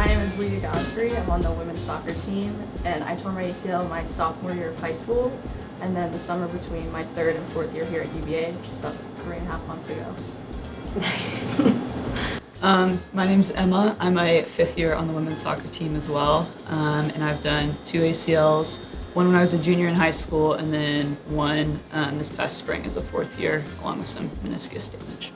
My name is Lia Godfrey. I'm on the women's soccer team, and I tore my ACL my sophomore year of high school, and then the summer between my third and fourth year here at UVA, which is about 3.5 months ago. Nice. My name's Emma. I'm a fifth year on the women's soccer team as well, and I've done 2 ACLs, one when I was a junior in high school, and then one this past spring as a fourth year, along with some meniscus damage.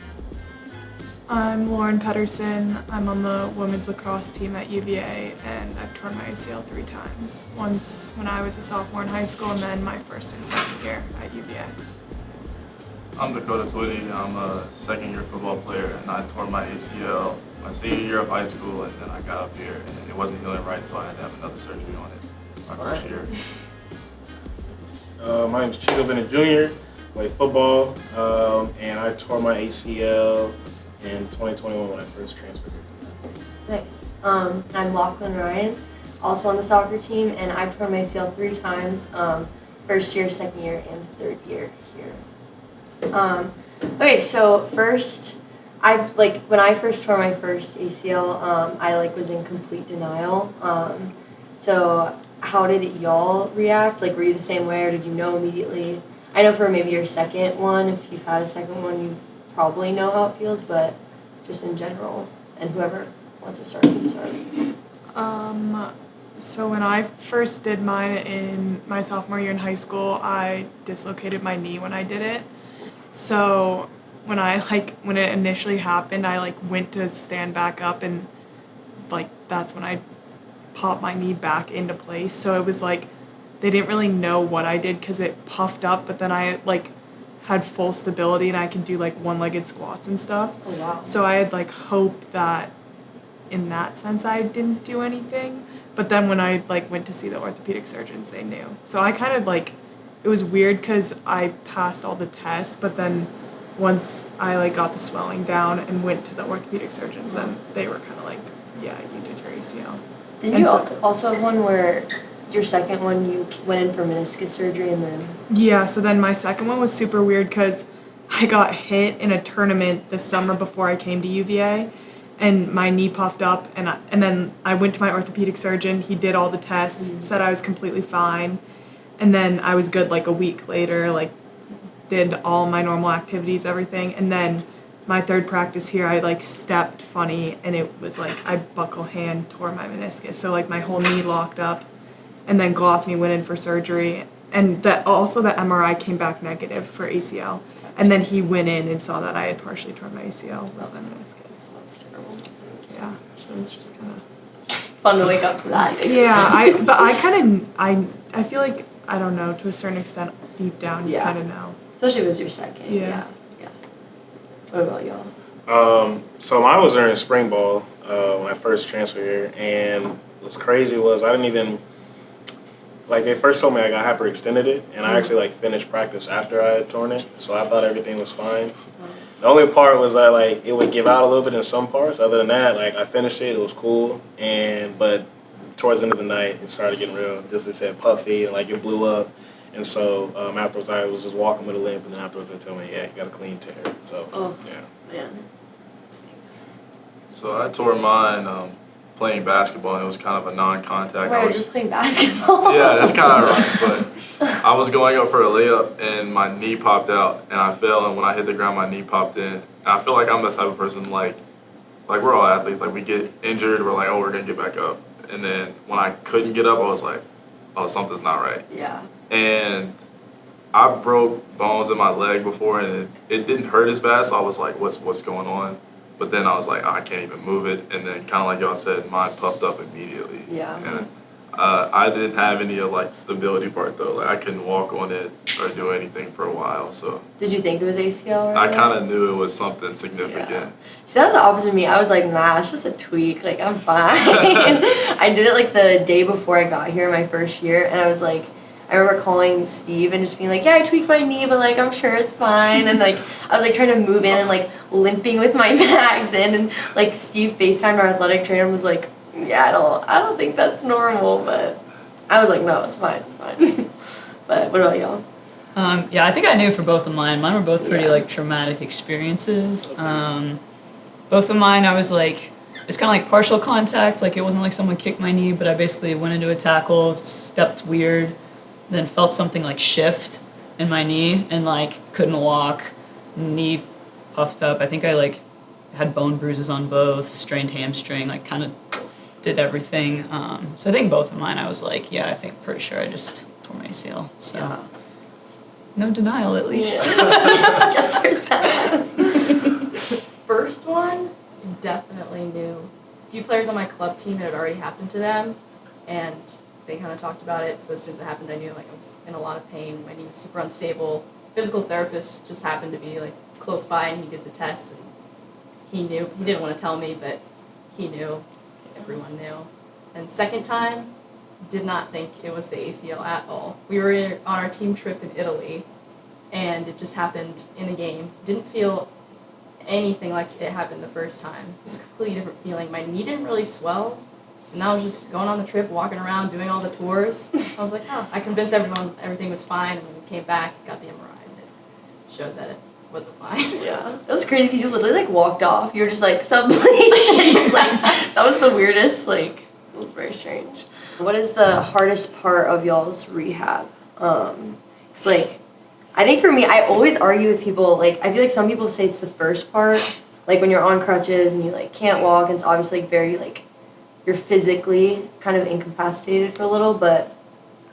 I'm Lauren Pederson. I'm on the women's lacrosse team at UVA, and I've torn my ACL 3 times. Once when I was a sophomore in high school, and then my first and second year at UVA. I'm Dakota Twitty. I'm a second-year football player, and I tore my ACL my senior year of high school, and then I got up here, and it wasn't healing right, so I had to have another surgery on it my first year. My name's Chico Bennett Jr. Play football, and I tore my ACL in 2021 when I first transferred here. Nice. I'm Laughlin Ryan, also on the soccer team, and I tore my ACL 3 times, first year, second year, and third year here. Okay, so first, when I first tore my first ACL, I was in complete denial. So how did y'all react? Were you the same way, or did you know immediately? I know for maybe your second one, if you've had a second one, you probably know how it feels, but just in general, and whoever wants to start can start. So when I first did mine in my sophomore year in high school, I dislocated my knee when I did it. So when when it initially happened, I went to stand back up, and that's when I popped my knee back into place. So it was they didn't really know what I did because it puffed up, but then I had full stability and I could do one-legged squats and stuff. Oh wow. So I had hope that in that sense I didn't do anything. But then when I went to see the orthopedic surgeons, they knew. So I kind of it was weird because I passed all the tests, but then once I got the swelling down and went to the orthopedic surgeons, then they were kind of yeah, you did your ACL. Didn't you also have one where your second one you went in for meniscus surgery and then? Yeah, so then my second one was super weird because I got hit in a tournament this summer before I came to UVA, and my knee puffed up, and then I went to my orthopedic surgeon. He did all the tests, said I was completely fine, and then I was good a week later, did all my normal activities, everything, and then my third practice here, I stepped funny, and it was I buckle hand tore my meniscus, so my whole knee locked up, and then Gothamy went in for surgery, and that also the MRI came back negative for ACL, and then he went in and saw that I had partially torn my ACL with the meniscus. That's terrible. Yeah, so it was just kind of fun to wake up to that. Yeah, I feel I don't know, to a certain extent, deep down, you kind of know. Especially if it was your second. Yeah. What about y'all? So mine was during spring ball when I first transferred here, and what's crazy was I didn't even, they first told me I got hyperextended it, and I actually finished practice after I had torn it, so I thought everything was fine. The only part was that it would give out a little bit in some parts. Other than that, I finished it was cool, but towards the end of the night it started getting real. Just it said puffy and it blew up, and so afterwards I was just walking with a limp, and then afterwards they told me, yeah, you got a clean tear. So yeah. Man, that stinks. So I tore mine playing basketball, and it was kind of a non-contact. Why are you playing basketball? Yeah, that's kind of right, but I was going up for a layup, and my knee popped out, and I fell, and when I hit the ground, my knee popped in. And I feel like I'm the type of person, we're all athletes, we get injured, we're oh, we're going to get back up. And then when I couldn't get up, I was oh, something's not right. Yeah. And I broke bones in my leg before, and it didn't hurt as bad, so I was what's going on? But then I was I can't even move it, and then kind of like y'all said, mine puffed up immediately. Yeah. And I didn't have any of stability part though. I couldn't walk on it or do anything for a while. So. Did you think it was ACL? I kind of knew it was something significant. Yeah. See, that was the opposite of me. I was nah, it's just a tweak. I'm fine. I did it the day before I got here, my first year, and I was I remember calling Steve and just being yeah, I tweaked my knee, but I'm sure it's fine. And I was trying to move in and limping with my bags in, and Steve FaceTimed our athletic trainer and was yeah, I don't think that's normal, but I was no, it's fine. But what about y'all? Yeah, I think I knew for both of mine. Mine were both pretty traumatic experiences. Both of mine, I was it's kind of like partial contact. Like it wasn't like someone kicked my knee, but I basically went into a tackle, stepped weird, then felt something like shift in my knee and like couldn't walk, knee puffed up. I think I like had bone bruises on both, strained hamstring, like kind of did everything. So I think both of mine, I was like, yeah, I think pretty sure I just tore my ACL. So Yeah. no denial at least. I guess there's that. First one, definitely knew. A few players on my club team, it had already happened to them, and they kind of talked about it. So as soon as it happened, I knew like I was in a lot of pain. My knee was super unstable. Physical therapist just happened to be like close by, and he did the tests, and he knew. He didn't want to tell me, but he knew. Everyone knew. And second time, did not think it was the ACL at all. We were on our team trip in Italy, and it just happened in the game. Didn't feel anything like it happened the first time. It was a completely different feeling. My knee didn't really swell, and I was just going on the trip, walking around, doing all the tours. I was like, oh, I convinced everyone everything was fine, and when we came back, got the MRI, and it showed that it wasn't fine. Yeah, it was crazy because you literally like walked off. You were just like sublease, and just like that was the weirdest. Like it was very strange. What is the hardest part of y'all's rehab? It's like I think for me, I always argue with people. Like I feel like some people say it's the first part, like when you're on crutches and you like can't walk, and it's obviously like very like you're physically kind of incapacitated for a little. But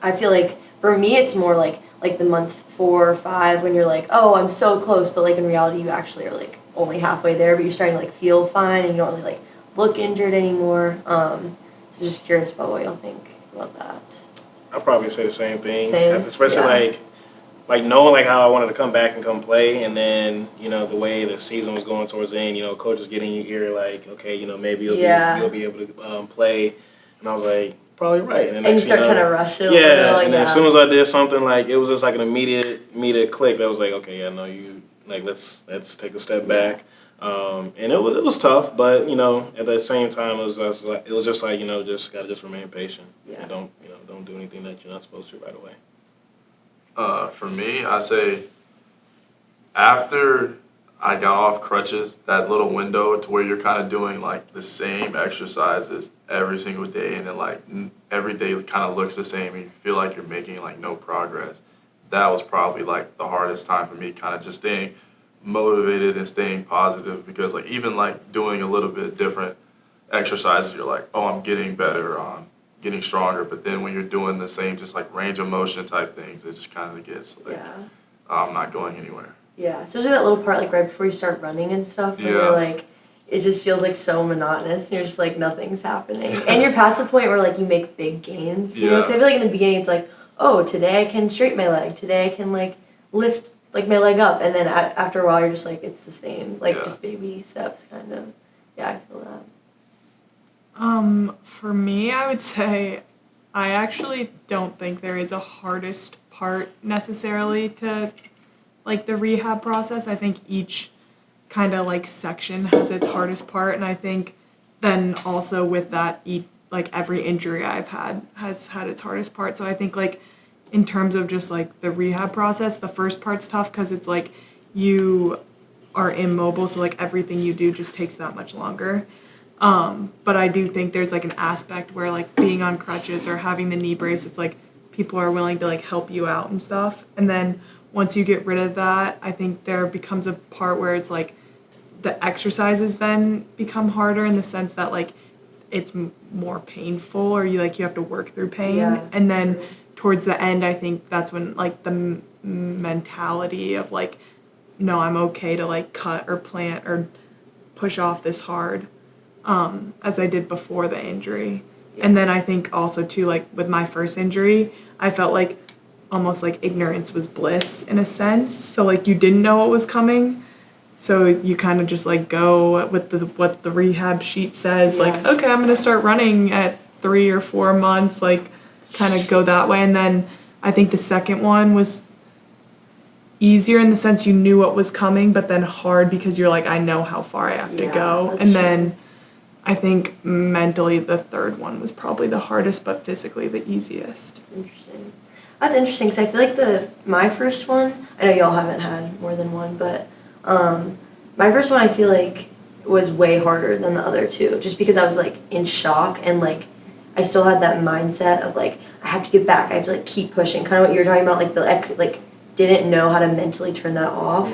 I feel like for me, it's more like the month 4 or 5 when you're like, oh, I'm so close, but like in reality you actually are like only halfway there, but you're starting to like feel fine and you don't really like look injured anymore. So just curious about what y'all think about that. I'll probably say the same thing. Same? Especially Yeah. like knowing like how I wanted to come back and come play, and then the way the season was going towards the end, coaches getting in your ear like, okay, maybe you'll be able to play, and I was like, probably right. And you start trying to rush it. Yeah, and then as soon as I did something, like it was just like an immediate click. That was like, okay, yeah, no, you like let's take a step back. And it was tough, but at the same time it was just like just gotta remain patient. Yeah. And don't do anything that you're not supposed to right away. For me, I say after I got off crutches, that little window to where you're kind of doing like the same exercises every single day, and then like every day kind of looks the same, and you feel like you're making like no progress. That was probably like the hardest time for me, kind of just staying motivated and staying positive, because like even like doing a little bit different exercises, you're like, oh, I'm getting better, I'm getting stronger, but then when you're doing the same just like range of motion type things, it just kind of gets like I'm not going anywhere. Yeah, especially that little part like right before you start running and stuff, where Yeah. you're like, it just feels like so monotonous, and you're just like nothing's happening, and you're past the point where like you make big gains, you know? Because I feel like in the beginning it's like, oh, today I can straighten my leg, today I can like lift like my leg up, and then after a while you're just like it's the same, like just baby steps kind of. Yeah, I feel that. For me, I would say I actually don't think there is a hardest part necessarily to like the rehab process. I think each kind of like section has its hardest part, and I think then also with that like every injury I've had has had its hardest part. So I think like in terms of just like the rehab process, the first part's tough because it's like you are immobile, so like everything you do just takes that much longer. But I do think there's like an aspect where like being on crutches or having the knee brace, it's like people are willing to like help you out and stuff. And then once you get rid of that, I think there becomes a part where it's like the exercises then become harder in the sense that like it's more painful, or you have to work through pain. Yeah. And then towards the end, I think that's when like the mentality of like, no, I'm okay to like cut or plant or push off this hard, as I did before the injury. Yeah. And then I think also too, like with my first injury, I felt like almost like ignorance was bliss in a sense. So like you didn't know what was coming. So you kind of just like go with what the rehab sheet says, like, okay, I'm going to start running at 3 or 4 months, like kind of go that way. And then I think the second one was easier in the sense you knew what was coming, but then hard because you're like, I know how far I have to go. And then I think mentally the third one was probably the hardest, but physically the easiest. That's interesting because I feel like my first one, I know y'all haven't had more than one, but my first one I feel like was way harder than the other two, just because I was like in shock, and like I still had that mindset of like I have to get back, I have to like keep pushing, kind of what you're talking about, like like didn't know how to mentally turn that off,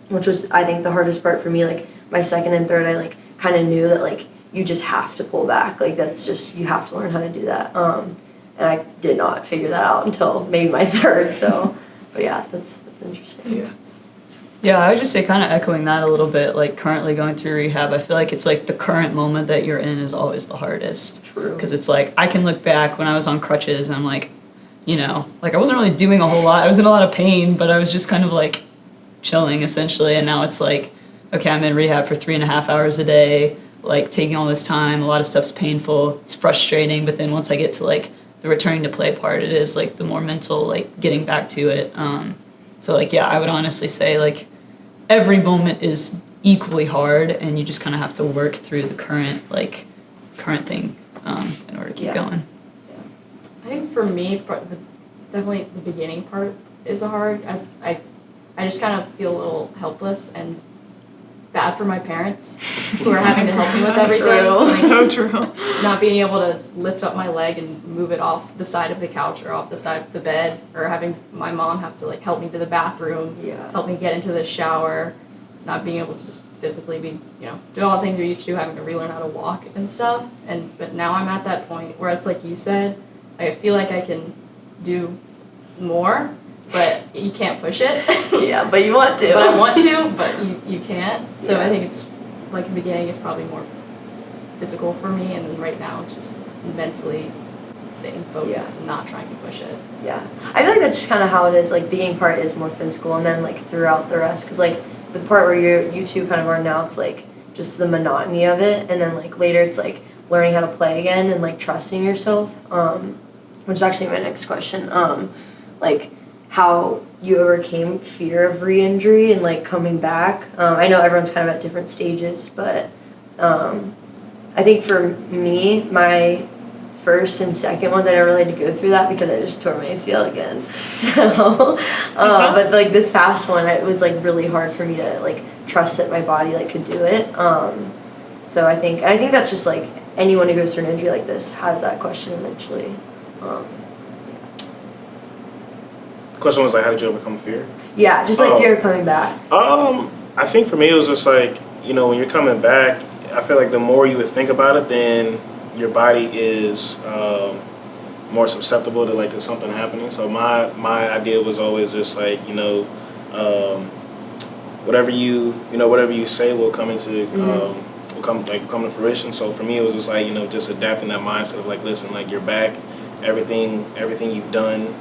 which was I think the hardest part for me. Like my second and third, I like kind of knew that like you just have to pull back, like that's just, you have to learn how to do that, and I did not figure that out until maybe my third. So but yeah, that's interesting. Yeah, I would just say, kind of echoing that a little bit, like currently going through rehab, I feel like it's like the current moment that you're in is always the hardest. True. Because it's like, I can look back when I was on crutches and I'm like, you know, like I wasn't really doing a whole lot. I was in a lot of pain, but I was just kind of like chilling essentially. And now it's like, okay, I'm in rehab for 3.5 hours a day, like taking all this time. A lot of stuff's painful. It's frustrating. But then once I get to like the returning to play part, it is like the more mental, like getting back to it. So like, yeah, I would honestly say like every moment is equally hard, and you just kind of have to work through the current thing in order to keep going. I think for me, definitely the beginning part is hard, as I just kind of feel a little helpless and bad for my parents who are having to help me with everything. So true. Not being able to lift up my leg and move it off the side of the couch or off the side of the bed, or having my mom have to like help me to the bathroom, help me get into the shower, not being able to just physically be, do all the things we used to do, having to relearn how to walk and stuff. But now I'm at that point where it's like you said, I feel like I can do more, but you can't push it. Yeah, but you want to. But I want to, but you can't. So I think it's like the beginning is probably more physical for me, and then right now it's just mentally staying focused and not trying to push it. Yeah, I feel like that's just kind of how it is. Like beginning part is more physical, and then like throughout the rest, because like the part where you two kind of are now, it's like just the monotony of it, and then like later it's like learning how to play again and like trusting yourself. Which is actually my next question. Like how you overcame fear of re-injury and like coming back. I know everyone's kind of at different stages, but I think for me, my first and second ones, I never really had to go through that because I just tore my ACL again. So, but like this past one, it was like really hard for me to like trust that my body like could do it. So I think that's just like anyone who goes through an injury like this has that question eventually. The question was like, how did you overcome fear? Yeah, just like fear of coming back. I think for me it was just like, when you're coming back, I feel like the more you would think about it, then your body is more susceptible to like to something happening. So my idea was always just like, whatever you say will come into will come to fruition. So for me it was just like, just adapting that mindset of like, listen, like you're back. Everything you've done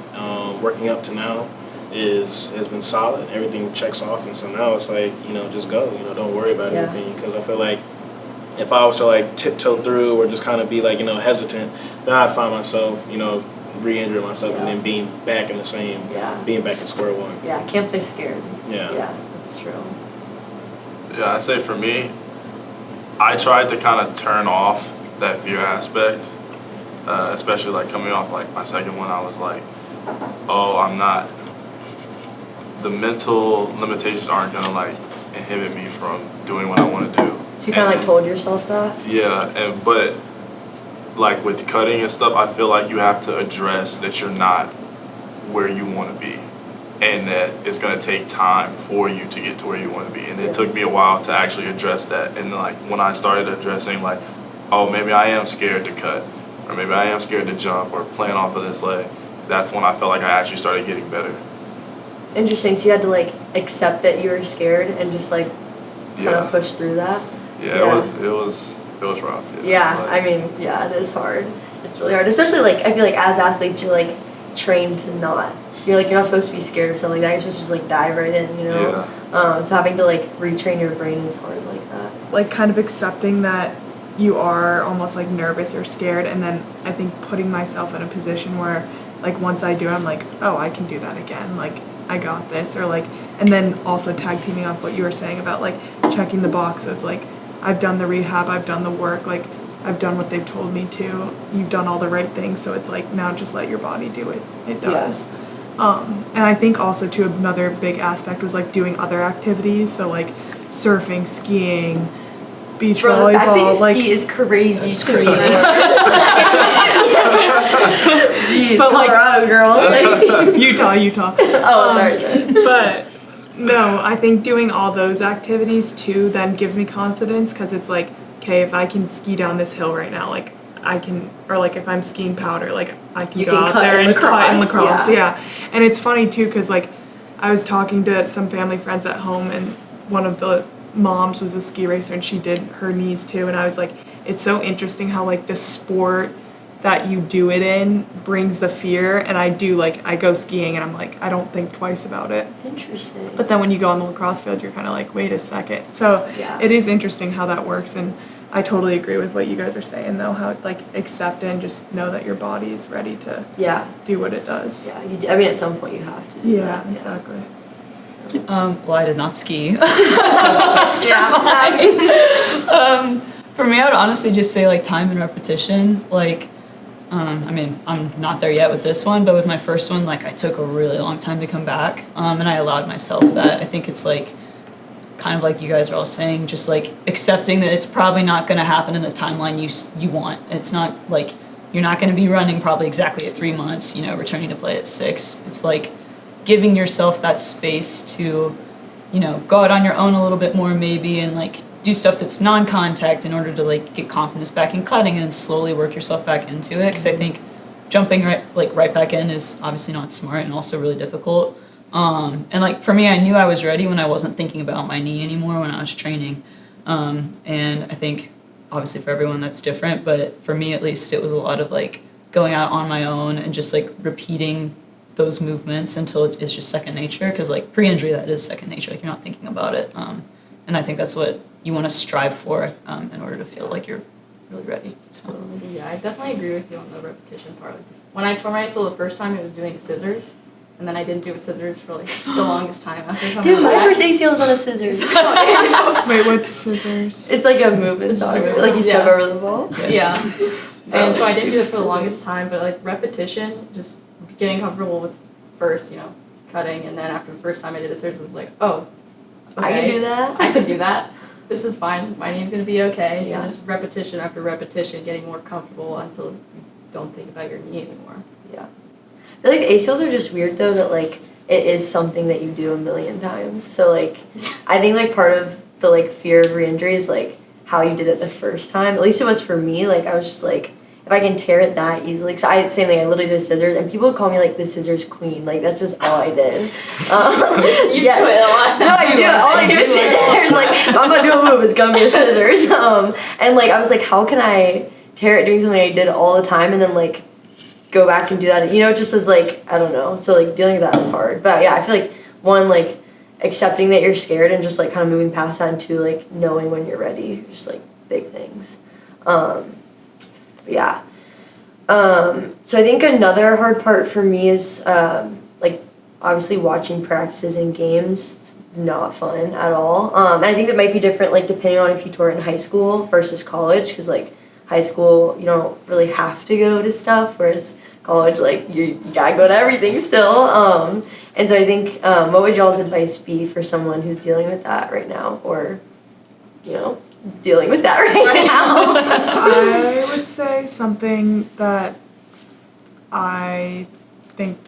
working up to now has been solid. Everything checks off, and so now it's like, just go. Don't worry about anything, because I feel like if I was to like tiptoe through or just kind of be like, hesitant, then I'd find myself, re-injuring myself and then being back in square one. Yeah, can't play scared. Yeah, that's true. Yeah, I say for me, I tried to kind of turn off that fear aspect. Especially like coming off like my second one, I was like, the mental limitations aren't gonna like inhibit me from doing what I want to do. So you kind of like told yourself that? Yeah, but like with cutting and stuff, I feel like you have to address that you're not where you want to be, and that it's gonna take time for you to get to where you want to be. And it took me a while to actually address that. And like when I started addressing like, maybe I am scared to cut, or maybe I am scared to jump or playing off of this leg, that's when I felt like I actually started getting better. Interesting. So you had to like accept that you were scared and just like kind of push through that? Yeah, it was rough. It is hard. It's really hard. Especially like I feel like as athletes you're like trained to not. You're not supposed to be scared of something like that. You're supposed to just like dive right in, Yeah. So having to like retrain your brain is hard like that. Like kind of accepting that you are almost like nervous or scared, and then I think putting myself in a position where like once I do it, I'm like, I can do that again, like I got this, or like, and then also tag teaming off what you were saying about like checking the box. So it's like I've done the rehab, I've done the work, like I've done what they've told me to, you've done all the right things, so it's like now just let your body do it. It does. And I think also too another big aspect was like doing other activities, so like surfing, skiing, beach Bro, the fact that volleyball. you Like, ski is crazy. It's crazy. Jeez, But, like- Colorado girl. Like, Utah. oh, sorry. But no, I think doing all those activities too then gives me confidence because it's like, okay, if I can ski down this hill right now, like I can, or like if I'm skiing powder, like I can You go can out cut there in and cut in lacrosse, lacrosse. Yeah. And it's funny too because like I was talking to some family friends at home and one of the moms was a ski racer and she did her knees too, and I was like, it's so interesting how like the sport that you do it in brings the fear, and I go skiing and I'm like, I don't think twice about it. Interesting. But then when you go on the lacrosse field, you're kind of like, wait a second. So Yeah. it is interesting how that works, and I totally agree with what you guys are saying though, how like accept and just know that your body is ready to Yeah. do what it does. Yeah. You do, I mean, at some point you have to do Yeah, that. exactly. Well, I did not ski. Yeah. For me, I would honestly just say like time and repetition. Like, I mean, I'm not there yet with this one, but with my first one, like I took a really long time to come back, and I allowed myself that. I think it's like, kind of like you guys are all saying, just like accepting that it's probably not going to happen in the timeline you want. It's not like you're not going to be running probably exactly at 3 months, you know, returning to play at 6. It's like giving yourself that space to, you know, go out on your own a little bit more maybe and like do stuff that's non-contact in order to like get confidence back in cutting and then slowly work yourself back into it. Because I think jumping right back in is obviously not smart and also really difficult. And like for me, I knew I was ready when I wasn't thinking about my knee anymore when I was training. And I think obviously for everyone that's different, but for me at least it was a lot of like going out on my own and just like repeating those movements until it's just second nature. Because like pre-injury, that is second nature. Like you're not thinking about it. And I think that's what you want to strive for in order to feel like you're really ready. So. Yeah, I definitely agree with you on the repetition part. Like, when I tore my ACL the first time, it was doing scissors, and then I didn't do scissors for like the longest time after coming Dude, my back. first ACL was on a scissors. Wait, what's scissors? It's like a movement soccer. Like you step Yeah. over the ball. Yeah. And so I didn't do it for the Scissors. longest time, but like repetition, just getting comfortable with first, you know, cutting, and then after the first time I did a scissors, it was like, oh, okay, I can do that. I can do that. This is fine. My knee's gonna be okay. Yeah. And just repetition after repetition, getting more comfortable until you don't think about your knee anymore. Yeah. I feel like ACLs are just weird though that like it is something that you do a million times. So like I think like part of the like fear of re-injury is like how you did it the first time. At least it was for me. Like I was just like, if I can tear it that easily, so I did the same thing. I literally did scissors, and people would call me like the scissors queen. Like that's just all I did. You yeah. do it a lot. No, I do. All I do is scissors. Like I'm not doing a move. It's gonna be a scissors. And like I was like, how can I tear it doing something I did all the time, and then like go back and do that? You know, just as like I don't know. So like dealing with that is hard. But yeah, I feel like one like accepting that you're scared and just like kind of moving past that into like knowing when you're ready. Just like big things. Yeah. So I think another hard part for me is like obviously watching practices and games. It's not fun at all. And I think that might be different like depending on if you tour in high school versus college, because like high school you don't really have to go to stuff, whereas college like you gotta go to everything still. And so I think what would y'all's advice be for someone who's dealing with that right now, or you know, dealing with that right now? I would say something that I think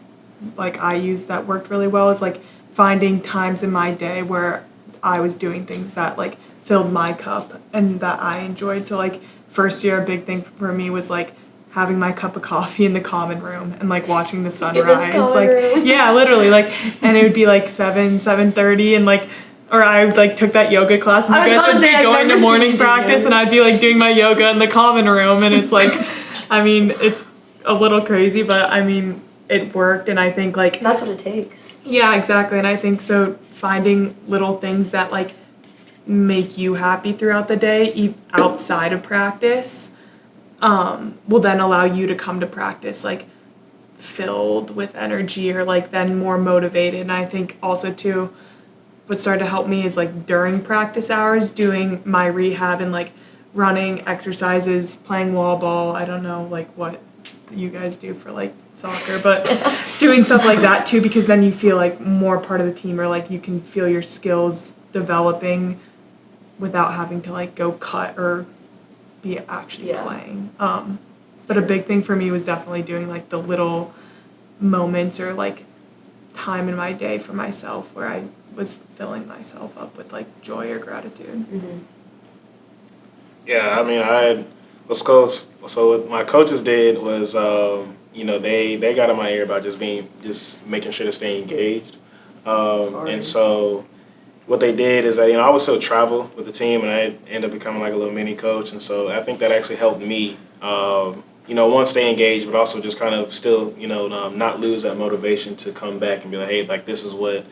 like I used that worked really well is like finding times in my day where I was doing things that like filled my cup and that I enjoyed. So like first year, a big thing for me was like having my cup of coffee in the common room and like watching the sunrise. Like yeah, literally like, and it would be like 7:30 and like, or I like took that yoga class and you guys would be going to morning practice and I'd be like doing my yoga in the common room, and it's like, I mean, it's a little crazy, but I mean, it worked. And I think like That's what it takes. yeah, exactly. And I think so finding little things that like make you happy throughout the day outside of practice will then allow you to come to practice like filled with energy or like then more motivated. And I think also too, what started to help me is like during practice hours doing my rehab and like running exercises, playing wall ball. I don't know like what you guys do for like soccer, but doing stuff like that too, because then you feel like more part of the team, or like you can feel your skills developing without having to like go cut or be actually Yeah. playing. But a big thing for me was definitely doing like the little moments or like time in my day for myself where I was filling myself up with like joy or gratitude. Mm-hmm. Yeah, I mean, so what my coaches did was, they got in my ear about just making sure to stay engaged. And so what they did is that, I would still travel with the team, and I ended up becoming like a little mini coach. And so I think that actually helped me, one, stay engaged, but also just kind of still, not lose that motivation to come back and be like, hey, like this is what,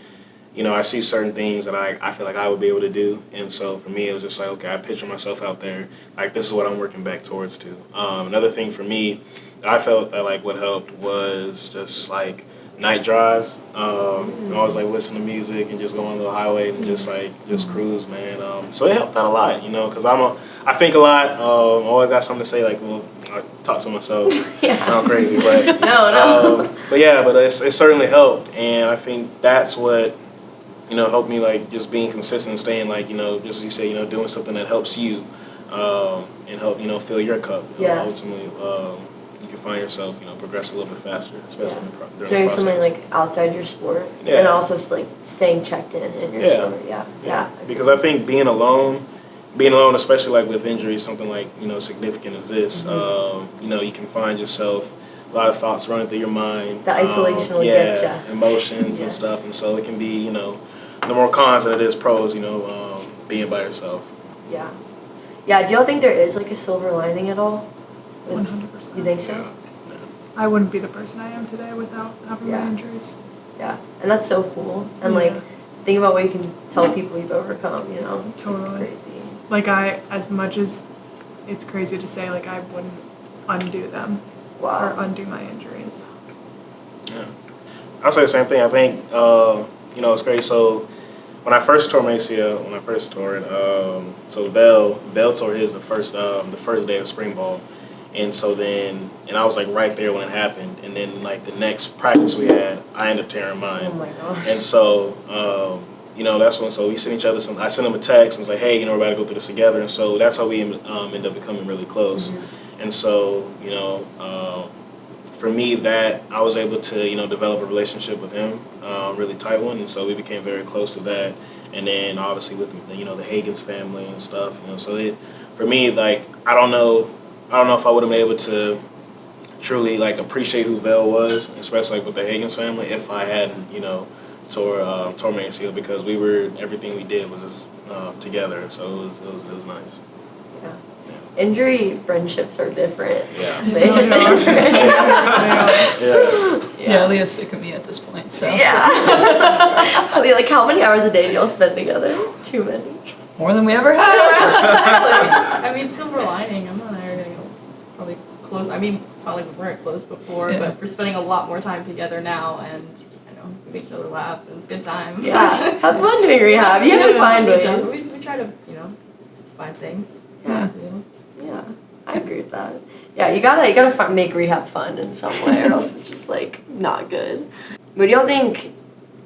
I see certain things that I feel like I would be able to do. And so for me, it was just like, okay, I picture myself out there. Like, this is what I'm working back towards too. Another thing for me that I felt that like what helped was just like night drives. I always like listen to music and just go on the highway and just cruise, man. So it helped out a lot, because I think a lot. I always got something to say, like, well, I talk to myself. Yeah. Sound crazy, but No. but it certainly helped, and I think that's what helped me, like just being consistent, and staying like just as you say, doing something that helps you, and help fill your cup. Yeah. Ultimately, you can find yourself progress a little bit faster, especially during the So maybe process. something like outside your sport, Yeah. and also like staying checked in your sport. Yeah. Because I think being alone, especially like with injuries, something like significant as this, you can find yourself a lot of thoughts running through your mind. The isolation will get ya. Emotions and stuff, and so it can be the more cons than it is pros. Being by yourself. Yeah. Yeah. Do y'all think there is like a silver lining at all? 100%. You think so? Yeah. I wouldn't be the person I am today without having my injuries. Yeah, and that's so cool. And like, think about what you can tell people you've overcome. It's Totally. crazy. Like as much as it's crazy to say, like I wouldn't undo them or undo my injuries. Yeah, I'll say the same thing. I think it's crazy. So when I first tore my ACL, so Bell tore his the first day of spring ball. And so then, I was like right there when it happened. And then like the next practice we had, I ended up tearing mine. Oh my gosh. And so, that's when, so we sent each other I sent him a text and was like, hey, we're about to go through this together. And so that's how we ended up becoming really close. Mm-hmm. And so, for me, that I was able to, develop a relationship with him, really tight one. And so we became very close to that. And then obviously with, the Hagens family and stuff, so for me, like, I don't know if I would have been able to truly like appreciate who Vel was, especially like with the Hagens family, if I hadn't, tore my ACL, because everything we did was just together, so it was nice. Yeah. Injury friendships are different. Yeah. They are different. Yeah. Leah's sick of me at this point, so. Yeah. Like, how many hours a day do y'all spend together? Too many. More than we ever had. I mean, silver lining. I'm not gonna go probably close. I mean, it's not like we weren't close before, but we're spending a lot more time together now, and we make each other laugh, and it's a good time. Yeah, have fun doing rehab. You have to find ways. We try to, find things. Yeah. Yeah, I agree with that. Yeah, you gotta make rehab fun in some way, or else it's just like not good. What do y'all think?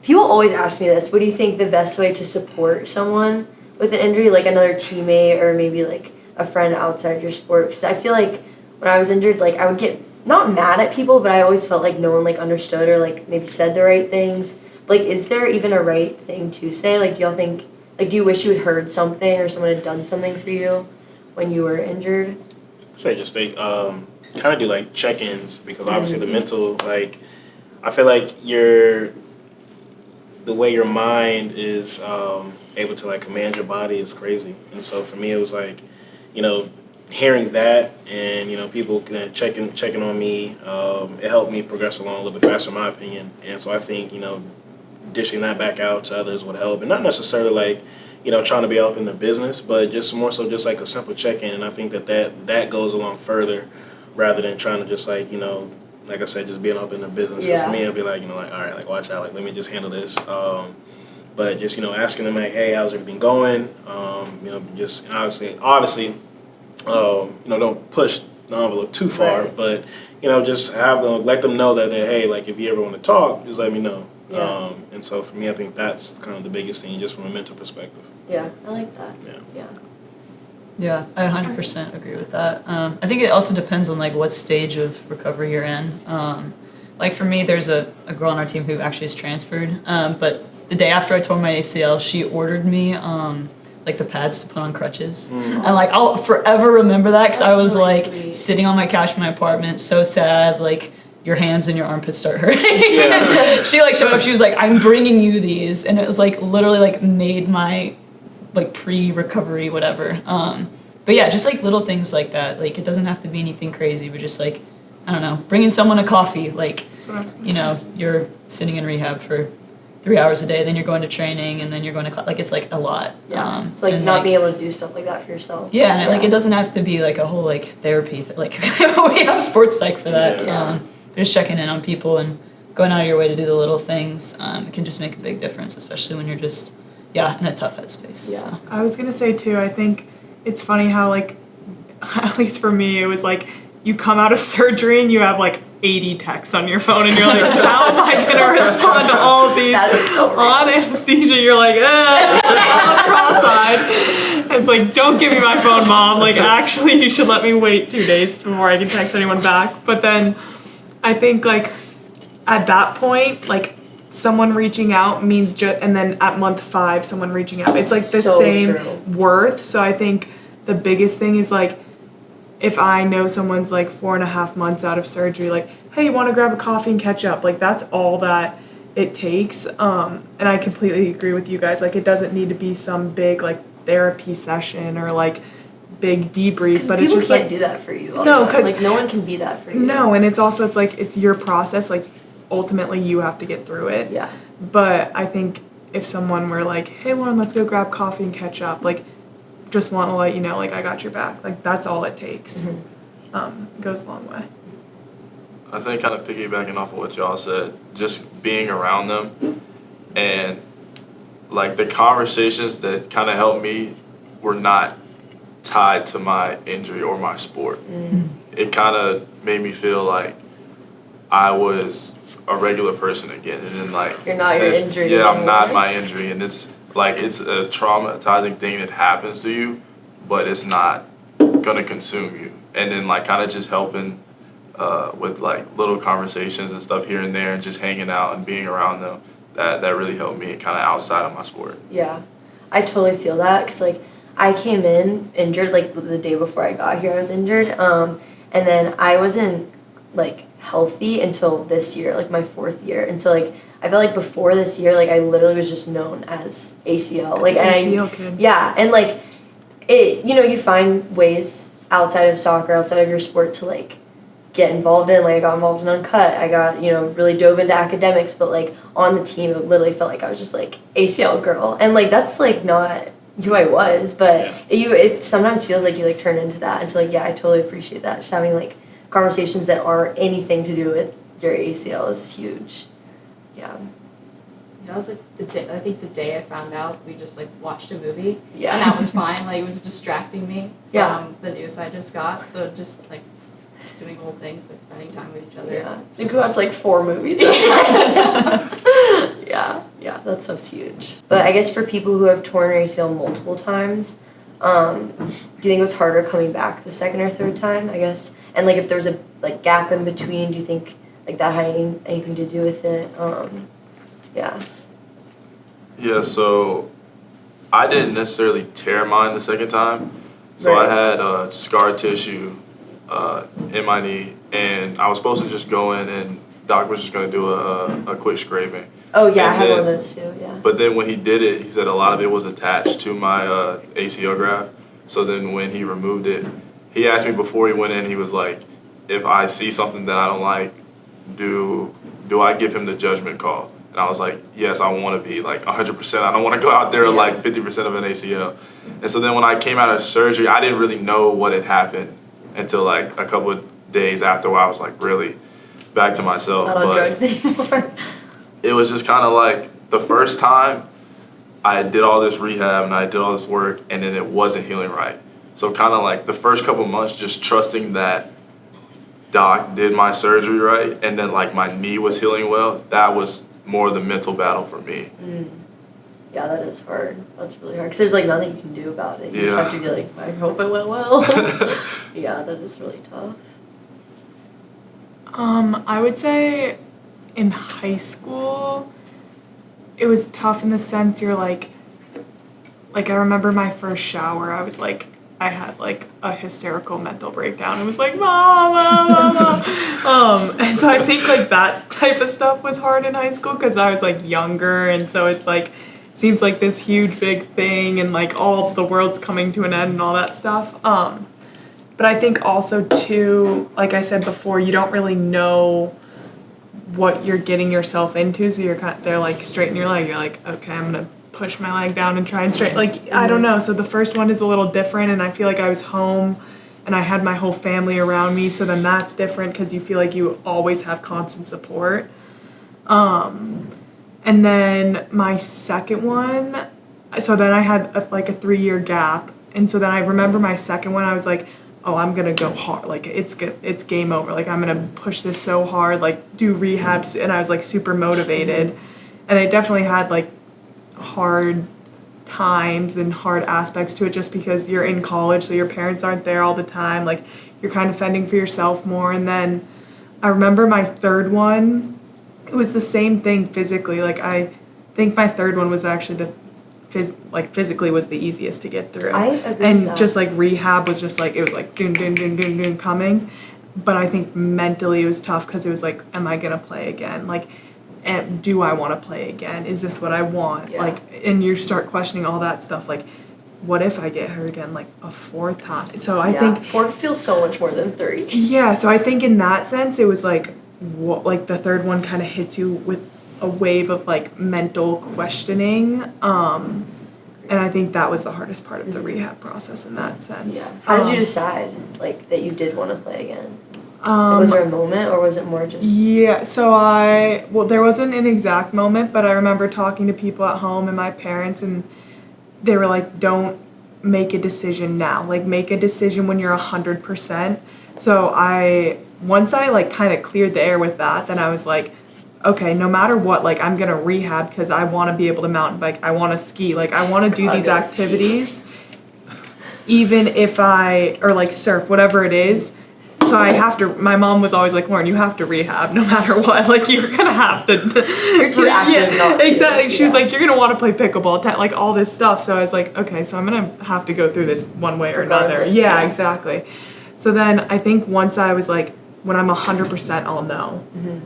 People always ask me this. What do you think the best way to support someone with an injury, like another teammate or maybe like a friend outside your sport? Because I feel like when I was injured, like I would get not mad at people, but I always felt like no one like understood or like maybe said the right things. But, like, is there even a right thing to say? Like, do y'all think, like, do you wish you had heard something or someone had done something for you when you were injured? Say just kind of do like check-ins, because obviously the mental, like, I feel like the way your mind is able to like command your body is crazy. And so for me, it was like, hearing that and, people checking on me, it helped me progress along a little bit faster, in my opinion. And so I think, dishing that back out to others would help. And not necessarily like, trying to be up in the business, but just more so just like a simple check-in. And I think that goes along further rather than trying to just like, like I said, just being up in the business. Yeah. For me, I'd be like, like, all right, like, watch out, like, let me just handle this. But just, asking them, like, hey, how's everything going? Just obviously, don't push the envelope too far, right. But, just let them know that, hey, like, if you ever want to talk, just let me know. Yeah. And so for me, I think that's kind of the biggest thing, just from a mental perspective. Yeah, I like that. Yeah. Yeah, I 100% agree with that. I think it also depends on like what stage of recovery you're in. Like for me, there's a girl on our team who actually is transferred. But the day after I tore my ACL, she ordered me like the pads to put on crutches. And like I'll forever remember that because I was really like sweet. sitting on my couch in my apartment, so sad, like your hands and your armpits start hurting. Yeah. She like showed up, she was like, I'm bringing you these. And it was like literally like made my like pre-recovery whatever. But yeah, just like little things like that. Like it doesn't have to be anything crazy, but just like, I don't know, bringing someone a coffee. Like, That's what I was gonna you know, you're sitting in rehab for 3 hours a day, then you're going to training, and then you're going to class. Like it's like a lot. Yeah. It's like and, not being able to do stuff like that for yourself. Yeah, and like it doesn't have to be like a whole like therapy. Like we have sports psych for that. Yeah. Just checking in on people and going out of your way to do the little things. It can just make a big difference, especially when you're just in a tough headspace. Yeah. So. I was gonna say too, I think it's funny how like, at least for me, it was like you come out of surgery and you have like 80 texts on your phone and you're like, how am I gonna respond to all of these? That is so real. On anesthesia, you're like, all cross-eyed. It's like, don't give me my phone, Mom. Like, actually, you should let me wait 2 days before I can text anyone back. But then I think like at that point, like someone reaching out means and then at month 5, someone reaching out. It's like the So same true. worth. So I think the biggest thing is like, if I know someone's like 4.5 months out of surgery, like, hey, you want to grab a coffee and catch up? Like, that's all that it takes. And I completely agree with you guys. Like, it doesn't need to be some big like therapy session or like big debrief, but it's People just can't like, do that for you. All No, the time. 'cause- like no one can be that for you. no, and it's also, it's like, it's your process. Like, ultimately you have to get through it. Yeah. But I think if someone were like, hey, Lauren, let's go grab coffee and catch up, like, just want to let you know, like, I got your back. Like, that's all it takes. It goes a long way. I think kind of piggybacking off of what y'all said, just being around them and like the conversations that kind of helped me were not tied to my injury or my sport. It kind of made me feel like I was a regular person again, and then like You're not your injury Yeah, I'm anymore. not my injury, and it's like it's a traumatizing thing that happens to you, but it's not gonna consume you. And then like kind of just helping with like little conversations and stuff here and there, and just hanging out and being around them. That really helped me kind of outside of my sport. Yeah, I totally feel that because like I came in injured like the day before I got here. I was injured, and then I wasn't like healthy until this year, like my 4th year, and so like I felt like before this year, like I literally was just known as ACL, like and ACL kid. yeah, and like it, you know, you find ways outside of soccer, outside of your sport to like get involved in. Like I got involved in UNCUT. I got, you know, really dove into academics, but like on the team, it literally felt like I was just like ACL girl, and like that's like not who I was, but it sometimes feels like you like turn into that, and so like yeah, I totally appreciate that. Just having like conversations that aren't anything to do with your ACL is huge. Yeah. That was like the day. I think the day I found out, we just like watched a movie. Yeah. And that was fine. Like it was distracting me Yeah. from the news I just got. So just like just doing old things, like spending time with each other. Yeah. I think we watched like 4 movies. Yeah, that stuff's huge. But I guess for people who have torn their ACL multiple times, do you think it was harder coming back the second or third time? I guess, and like if there's a like gap in between, do you think like that had anything to do with it? Yeah. Yeah, so I didn't necessarily tear mine the second time. So Right. I had scar tissue in my knee, and I was supposed to just go in and doc was just going to do a quick scraping. Oh yeah, I And had one of then- those too. Yeah. But then when he did it, he said a lot of it was attached to my ACL graft. So then when he removed it, he asked me before he went in, he was like, if I see something that I don't like, do I give him the judgment call? And I was like, yes, I want to be like 100%. I don't want to go out there like 50% of an ACL. And so then when I came out of surgery, I didn't really know what had happened until like a couple of days after, where I was like really back to myself. Not on But drugs anymore. it was just kind of like the first time I did all this rehab and I did all this work, and then it wasn't healing right. So kind of like the first couple months, just trusting that doc did my surgery right, and then like my knee was healing well. That was more the mental battle for me. Yeah, that is hard. That's really hard because there's like nothing you can do about it. You just Yeah. have to be like, I hope it went well. Yeah, that is really tough. I would say in high school, it was tough in the sense you're like I remember my first shower, I was like, I had like a hysterical mental breakdown. It was like, Mama. And so I think like that type of stuff was hard in high school because I was like younger, and so it's like, seems like this huge big thing and like all the world's coming to an end and all that stuff. But I think also too, like I said before, you don't really know what you're getting yourself into, so you're they're like, straighten your leg, you're like, okay, I'm gonna push my leg down and try and straighten, like, I don't know. So the first one is a little different, and I feel like I was home and I had my whole family around me, so then that's different because you feel like you always have constant support. And then my second one, so then I had a 3-year gap, and so then I remember my second one, I was like, oh, I'm gonna go hard, like it's game over, like I'm gonna push this so hard, like do rehabs, and I was like super motivated, and I definitely had like hard times and hard aspects to it just because you're in college, so your parents aren't there all the time, like you're kind of fending for yourself more. And then I remember my third one, it was the same thing physically, like I think my third one was actually physically was the easiest to get through. I agree and with that. just like rehab was just like, it was like doon doon doon doon doon coming, but I think mentally it was tough because it was like, am I gonna play again, like, and do I want to play again, is this what I want? Yeah. Like, and you start questioning all that stuff, like what if I get hurt again like a fourth time? So I think 4 feels so much more than 3. yeah, so I think in that sense it was like what, like the third one kind of hits you with a wave of like mental questioning, and I think that was the hardest part of the rehab process in that sense. Yeah. How did you decide like that you did want to play again? Was there a moment, or was it more just? Yeah, so there wasn't an exact moment, but I remember talking to people at home and my parents, and they were like, don't make a decision now, like make a decision when you're 100%. So once I like kind of cleared the air with that, then I was like, okay, no matter what, like I'm gonna rehab because I want to be able to mountain bike, I want to ski, like I want to do these activities, even if or like surf, whatever it is. So I have to, my mom was always like, Lauren, you have to rehab no matter what, like you're gonna have to. You're too active not to. Exactly. She was Yeah. like, you're gonna want to play pickleball, like all this stuff. So I was like, okay, so I'm gonna have to go through this one way or another. Regardless, Yeah, yeah. exactly. So then I think once I was like, when I'm 100%, I'll know. Mm-hmm.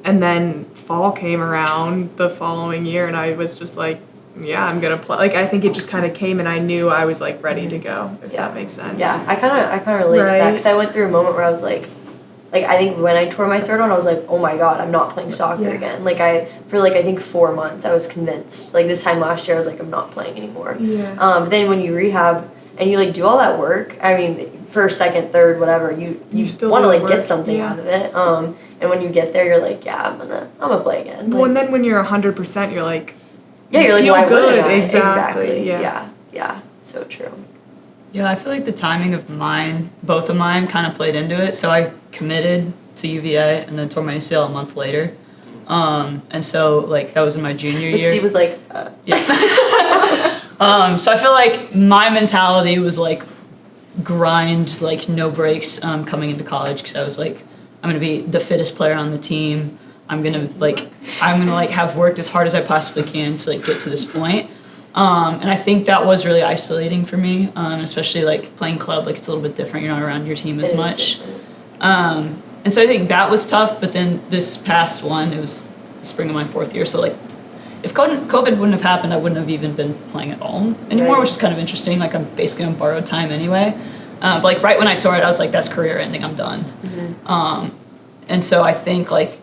And then fall came around the following year, and I was just like, yeah, I'm gonna play. Like I think it just kind of came, and I knew I was like ready to go. If that makes sense. Yeah, I kind of relate to that Right. because I went through a moment where I was like I think when I tore my third one, I was like, oh my god, I'm not playing soccer Yeah. again. Like for I think 4 months, I was convinced. Like this time last year, I was like, I'm not playing anymore. Yeah. But then when you rehab and you like do all that work, I mean, first, second, third, whatever, you still want to do the like get work, something yeah. out of it. And when you get there, you're like, yeah, I'm gonna play again. Well, Like, and then when you're 100%, you're like, yeah, you're like, feel why good. wouldn't I? Exactly. Yeah, so true. Yeah, I feel like the timing of both of mine kind of played into it. So I committed to UVA and then tore my ACL a month later. And so like that was in my junior But year. Steve was like, Yeah. So I feel like my mentality was like grind, like no breaks coming into college, because I was like, I'm gonna be the fittest player on the team. I'm gonna have worked as hard as I possibly can to like get to this point. And I think that was really isolating for me, especially like playing club. Like it's a little bit different. You're not around your team as much. And so I think that was tough. But then this past one, it was the spring of my 4th year. So like, if COVID wouldn't have happened, I wouldn't have even been playing at all anymore, Right. which is kind of interesting. Like I'm basically on borrowed time anyway. But like right when I tore it, I was like, that's career ending. I'm done. Mm-hmm. And so I think like,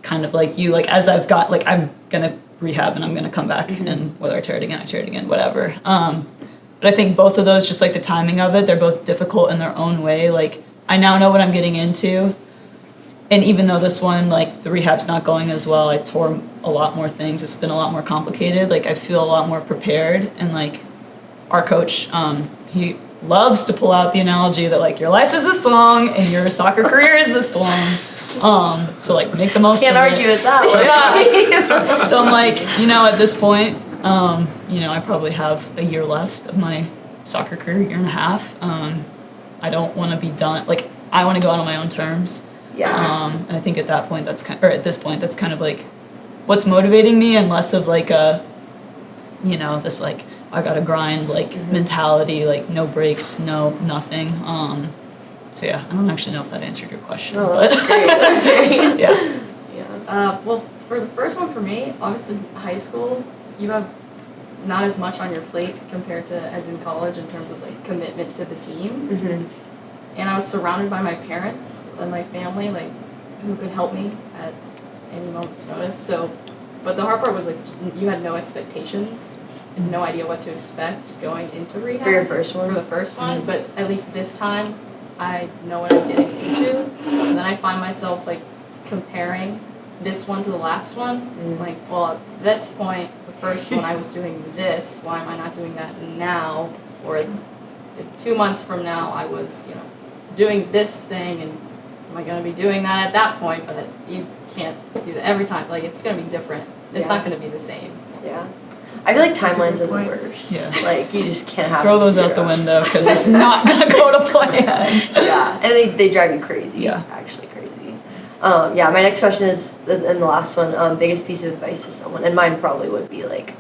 kind of like you, like as I've got, like I'm gonna rehab and I'm gonna come back, and whether I tear it again, whatever. But I think both of those, just like the timing of it, they're both difficult in their own way. Like I now know what I'm getting into. And even though this one, like the rehab's not going as well, I tore a lot more things. It's been a lot more complicated. Like I feel a lot more prepared. And like our coach, he loves to pull out the analogy that like your life is this long and your soccer career is this long. So like make the most Can't of argue it. with that one. Yeah. So I'm like, at this point, I probably have a year left of my soccer career, year and a half. I don't want to be done. Like, I want to go out on my own terms. Yeah. And I think at that point, at this point, that's kind of like what's motivating me, and less of like this like I gotta grind like mentality, like no breaks, no nothing. So yeah, I don't actually know if that answered your question. Oh, but that's great. That's great. yeah. Yeah. Well, for the first one for me, obviously high school, you have not as much on your plate compared to as in college in terms of like commitment to the team. Mm-hmm. And I was surrounded by my parents and my family, like, who could help me at any moment's notice. So, but the hard part was like you had no expectations and no idea what to expect going into rehab. For your first one? For the first one, Mm-hmm. but at least this time, I know what I'm getting into. And then I find myself like comparing this one to the last one. Mm-hmm. Like, well, at this point, the first one I was doing this. Why am I not doing that now? Or 2 months from now, I was, doing this thing, and am I going to be doing that at that point? But you can't do that every time. Like, it's going to be different. It's not going to be the same. Yeah. I feel like That's a timelines good are the point. worst. Yeah. Like, you just can't have Throw those out the zero. window because it's not gonna go to plan. Yeah, and they drive you crazy. Yeah. Actually crazy. Yeah, my next question is, and the last one, biggest piece of advice to someone, and mine probably would be like,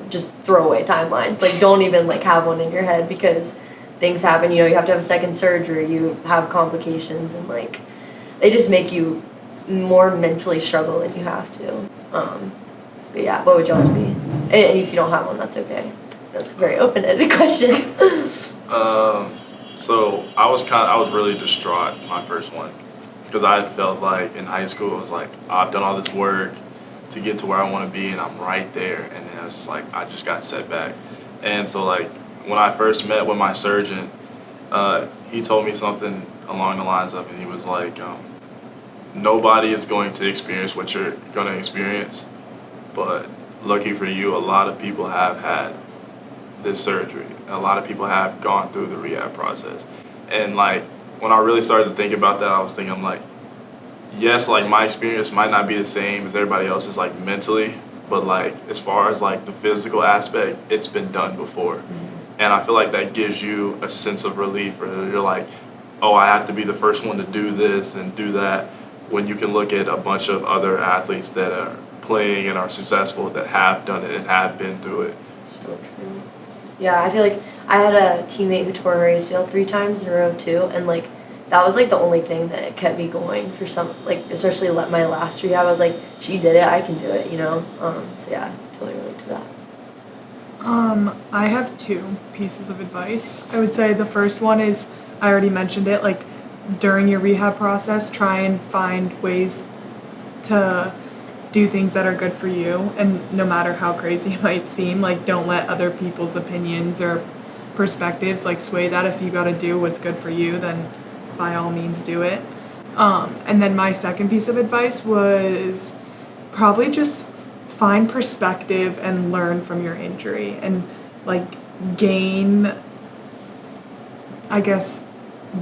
just throw away timelines. Like, don't even like have one in your head, because things happen. You have to have a second surgery. You have complications, and like, they just make you more mentally struggle than you have to. But yeah, what would y'all's be? And if you don't have one, that's okay. That's a very open-ended question. So I was really distraught my first one, because I had felt like in high school, it was like, I've done all this work to get to where I want to be, and I'm right there. And then I was just like, I just got set back. And so like when I first met with my surgeon, he told me something along the lines of, and he was like, nobody is going to experience what you're going to experience, but lucky for you, a lot of people have had this surgery. A lot of people have gone through the rehab process. And like, when I really started to think about that, I was thinking, I'm like, yes, like my experience might not be the same as everybody else's, like mentally, but like as far as like the physical aspect, it's been done before. Mm-hmm. And I feel like that gives you a sense of relief, or you're like, oh, I have to be the first one to do this and do that, when you can look at a bunch of other athletes that are playing and are successful that have done it and have been through it. So true. Yeah, I feel like I had a teammate who tore her ACL 3 times in a row too, and like that was like the only thing that kept me going for some, like especially my last rehab. I was like, she did it, I can do it, So yeah, totally relate to that. I have 2 pieces of advice. I would say the first one is, I already mentioned it, like during your rehab process, try and find ways to do things that are good for you, and no matter how crazy it might seem, like don't let other people's opinions or perspectives like sway that. If you got to do what's good for you, then by all means do it. And then my second piece of advice was probably just find perspective and learn from your injury, and like gain, I guess,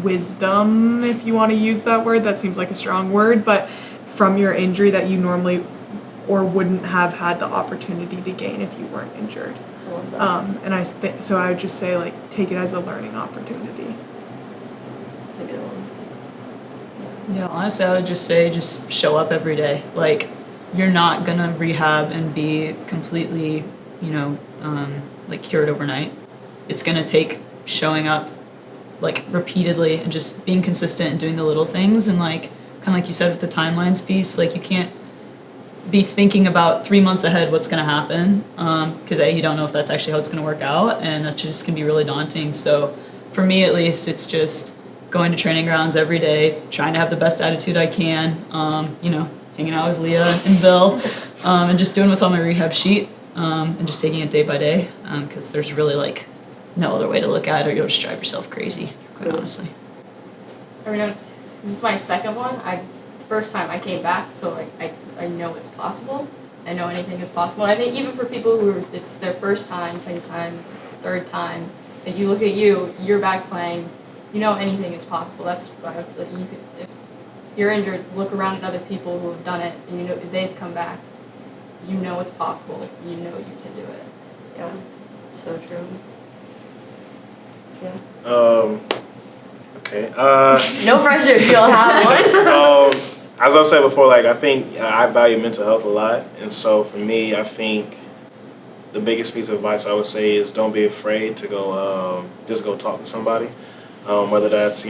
wisdom, if you want to use that word. That seems like a strong word, but from your injury that you normally or wouldn't have had the opportunity to gain if you weren't injured. I love that. And so I would just say, like, take it as a learning opportunity. That's a good one. Yeah, honestly, I would just say just show up every day. Like, you're not gonna rehab and be completely, like cured overnight. It's gonna take showing up like repeatedly and just being consistent and doing the little things, and like kind of like you said with the timelines piece, like you can't be thinking about 3 months ahead what's going to happen, because you don't know if that's actually how it's going to work out, and that's just going to be really daunting. So for me at least, it's just going to training grounds every day, trying to have the best attitude I can, hanging out with Leah and Bill, and just doing what's on my rehab sheet, and just taking it day by day, because there's really like no other way to look at it, or you'll just drive yourself crazy, quite honestly. This is my second one. First time I came back, so like I know it's possible. I know anything is possible. And I think even for people who it's their first time, second time, third time, if you look at you're back playing, anything is possible. That's why it's that if you're injured, look around at other people who have done it, and you know they've come back. You know it's possible. You know you can do it. Yeah, so true. Yeah. Okay. No pressure if you don't have one. As I've said before, like I think I value mental health a lot, and so for me, I think the biggest piece of advice I would say is don't be afraid to go, just go talk to somebody, whether that's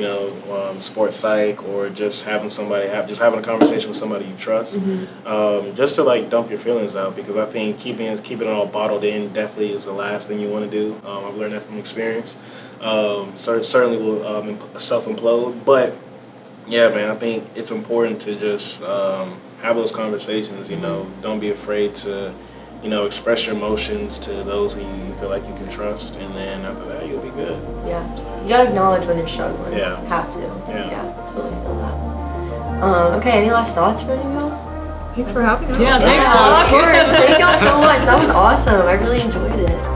sports psych or just having having a conversation with somebody you trust, just to like dump your feelings out, because I think keeping it all bottled in definitely is the last thing you want to do. I've learned that from experience. Certainly will self implode, but yeah, man, I think it's important to just have those conversations. Don't be afraid to express your emotions to those who you feel like you can trust, and then after that, you'll be good. Yeah, you gotta acknowledge when you're struggling. Yeah. Have to. Yeah. Totally feel that. Okay, any last thoughts for any of y'all? Thanks for having us. Yeah, thanks, Of Doc. course. Thank y'all so much. That was awesome. I really enjoyed it.